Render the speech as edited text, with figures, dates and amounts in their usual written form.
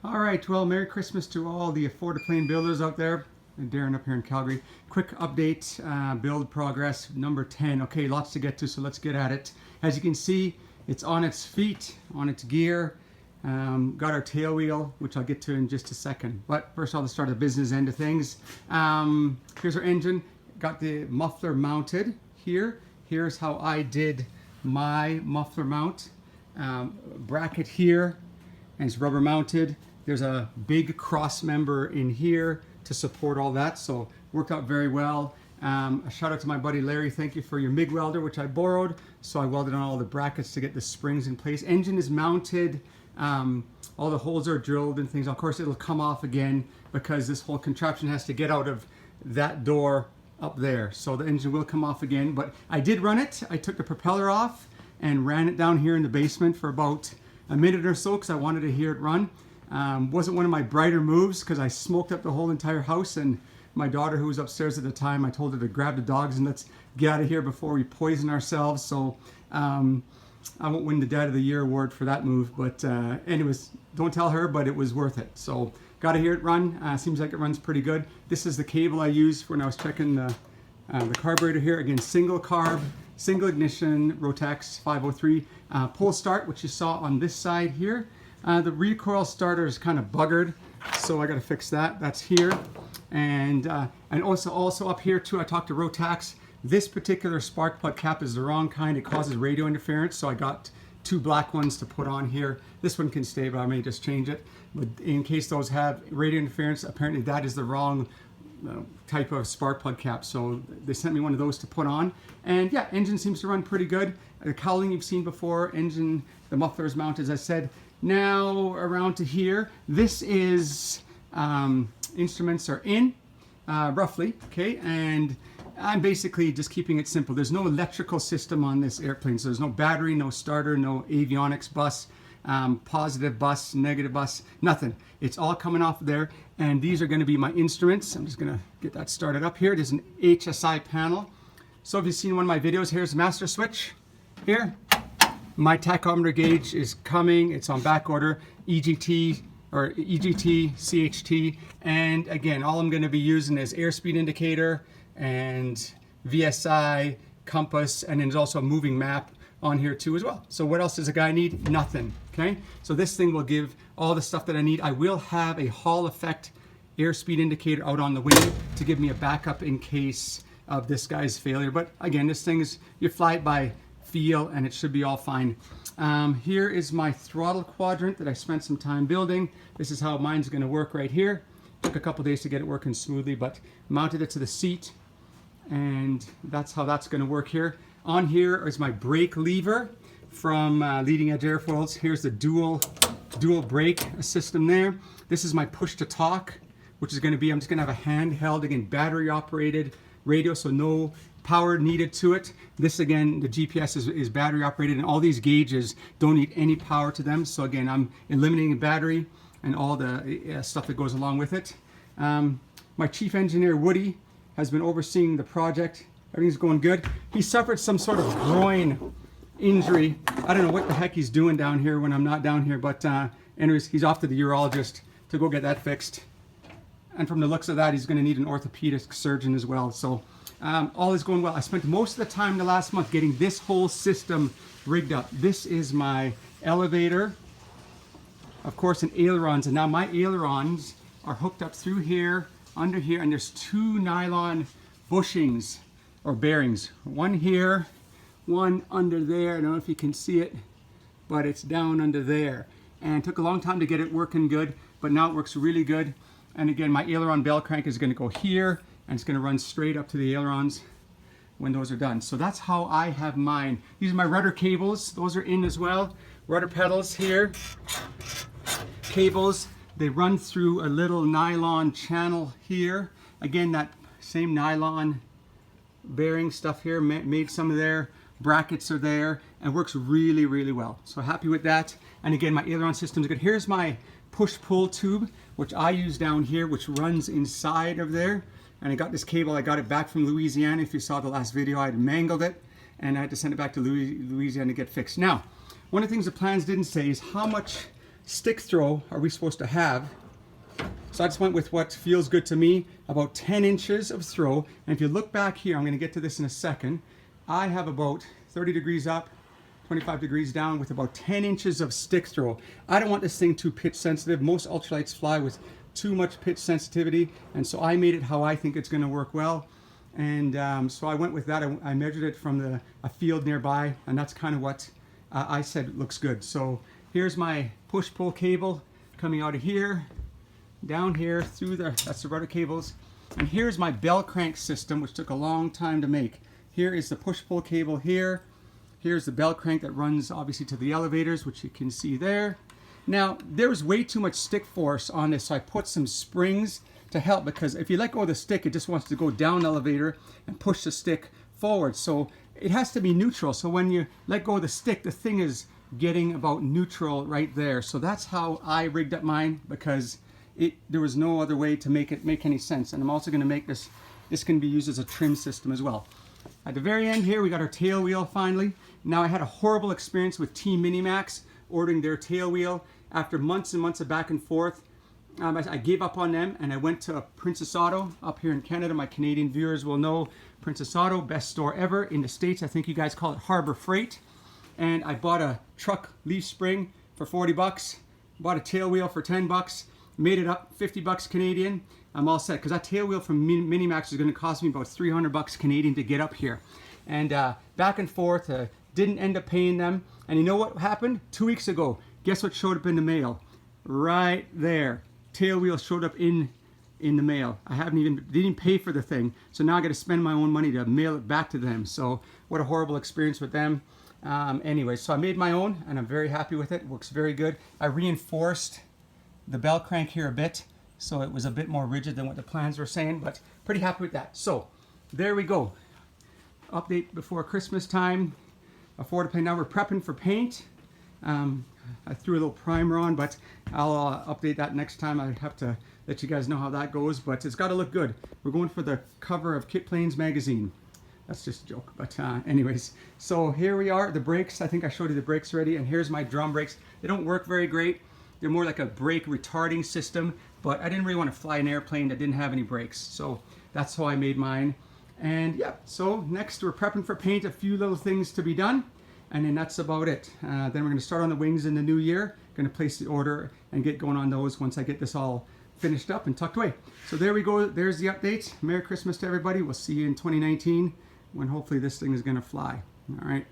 All right, well, Merry Christmas to all the Affordaplane builders out there. And Darren up here in Calgary. Quick update, build progress, number 10. Okay, lots to get to, so let's get at it. As you can see, it's on its feet, on its gear. Got our tail wheel, which I'll get to in just a second. But first, I'll start the business end of things. Here's our engine. Got the muffler mounted here. Here's how I did my muffler mount. Bracket here, and it's rubber mounted. There's a big cross member in here to support all that, so worked out very well. A shout out to my buddy Larry, thank you for your MIG welder, which I borrowed. So I welded on all the brackets to get the springs in place. Engine is mounted, all the holes are drilled and things. Of course, it'll come off again because this whole contraption has to get out of that door up there. So the engine will come off again, but I did run it. I took the propeller off and ran it down here in the basement for about a minute or so because I wanted to hear it run. Wasn't one of my brighter moves because I smoked up the whole entire house, and my daughter, who was upstairs at the time, I told her to grab the dogs and let's get out of here before we poison ourselves. So I won't win the Dad of the Year award for that move, but anyways, don't tell her, but it was worth it. So got to hear it run. Seems like it runs pretty good. This is the cable I used when I was checking the carburetor here. Again, single carb, single ignition, Rotax 503. Pull start, which you saw on this side here. The recoil starter is kind of buggered, so I got to fix that. That's here, and also up here too. I talked to Rotax. This particular spark plug cap is the wrong kind. It causes radio interference, so I got two black ones to put on here. This one can stay, but I may just change it. But in case those have radio interference, apparently that is the wrong type of spark plug cap, so they sent me one of those to put on. And yeah, engine seems to run pretty good. The cowling you've seen before. Engine, the muffler is mounted, as I said. Now around to here, this is instruments are in roughly, okay, and I'm basically just keeping it simple. There's no electrical system on this airplane, so there's no battery, no starter, no avionics bus, positive bus, negative bus, nothing. It's all coming off there, and these are going to be my instruments. I'm just going to get that started up here. There's an Hsi panel. So if you've seen one of my videos, here's the master switch here. My tachometer gauge is coming. It's on back order, EGT or EGT, CHT. And again, all I'm going to be using is airspeed indicator and VSI, compass, and then there's also a moving map on here too as well. So what else does a guy need? Nothing, okay? So this thing will give all the stuff that I need. I will have a Hall effect airspeed indicator out on the wing to give me a backup in case of this guy's failure. But again, this thing is, you fly it by feel and it should be all fine. Here is my throttle quadrant that I spent some time building. This is how mine's going to work right here. Took a couple days to get it working smoothly, but mounted it to the seat, and that's how that's going to work here. On here is my brake lever from Leading Edge Airfoils. Here's the dual brake system there. This is my push to talk, which is going to be, I'm just going to have a handheld, again, battery operated radio, so no power needed to it. This again, the GPS is battery operated, and all these gauges don't need any power to them. So again, I'm eliminating battery and all the stuff that goes along with it. My chief engineer, Woody, has been overseeing the project. Everything's going good. He suffered some sort of groin injury. I don't know what the heck he's doing down here when I'm not down here, but anyways, he's off to the urologist to go get that fixed. And from the looks of that, he's going to need an orthopedic surgeon as well. So all is going well. I spent most of the time the last month getting this whole system rigged up. This is my elevator, of course, and ailerons. And now my ailerons are hooked up through here, under here, and there's two nylon bushings or bearings. One here, one under there. I don't know if you can see it, but it's down under there. And it took a long time to get it working good, but now it works really good. And again, my aileron bell crank is going to go here, and it's going to run straight up to the ailerons when those are done. So that's how I have mine. These are my rudder cables. Those are in as well. Rudder pedals here. Cables. They run through a little nylon channel here. Again, that same nylon bearing stuff here, made some of there. Brackets are there, and works really, really well. So happy with that. And again, my aileron system is good. Here's my push-pull tube, which I use down here, which runs inside of there. And I got this cable, I got it back from Louisiana. If you saw the last video, I had mangled it, and I had to send it back to Louisiana to get fixed. Now, one of the things the plans didn't say is how much stick throw are we supposed to have? So I just went with what feels good to me, about 10 inches of throw. And if you look back here, I'm going to get to this in a second, I have about 30 degrees up, 25 degrees down with about 10 inches of stick throw. I don't want this thing too pitch sensitive. Most ultralights fly with too much pitch sensitivity, and so I made it how I think it's going to work well. And so I went with that. I measured it from a field nearby, and that's kind of what I said looks good. So here's my push-pull cable coming out of here, down here through that's the rudder cables. And here's my bell crank system, which took a long time to make. Here is the push-pull cable here. Here's the bell crank that runs obviously to the elevators, which you can see there. Now, there was way too much stick force on this, so I put some springs to help, because if you let go of the stick, it just wants to go down the elevator and push the stick forward. So it has to be neutral. So when you let go of the stick, the thing is getting about neutral right there. So that's how I rigged up mine, because there was no other way to make it make any sense. And I'm also going to make this can be used as a trim system as well. At the very end here, we got our tail wheel finally. Now, I had a horrible experience with Team Minimax ordering their tail wheel. After months and months of back and forth, I gave up on them, and I went to Princess Auto up here in Canada. My Canadian viewers will know Princess Auto, best store ever. In the States, I think you guys call it Harbor Freight. And I bought a truck leaf spring for 40 bucks, bought a tail wheel for 10 bucks, made it up 50 bucks Canadian. I'm all set, because that tail wheel from Minimax is going to cost me about 300 bucks Canadian to get up here. And back and forth, didn't end up paying them. And you know what happened? 2 weeks ago, guess what showed up in the mail? Right there. Tail wheel showed up in the mail. I didn't pay for the thing. So now I got to spend my own money to mail it back to them. So what a horrible experience with them. Anyway, so I made my own, and I'm very happy with it. It works very good. I reinforced the bell crank here a bit, so it was a bit more rigid than what the plans were saying, but pretty happy with that. So there we go. Update before Christmas time. Affordaplane. Now we're prepping for paint. I threw a little primer on, but I'll update that next time. I have to let you guys know how that goes, but it's got to look good. We're going for the cover of Kit Planes magazine. That's just a joke, but anyways. So here we are, the brakes. I think I showed you the brakes already, and here's my drum brakes. They don't work very great. They're more like a brake retarding system, but I didn't really want to fly an airplane that didn't have any brakes, so that's how I made mine. And yeah, so next we're prepping for paint, a few little things to be done, and then that's about it. Then we're going to start on the wings in the new year. Going to place the order and get going on those once I get this all finished up and tucked away. So there we go. There's the update. Merry Christmas to everybody. We'll see you in 2019 when hopefully this thing is going to fly. All right.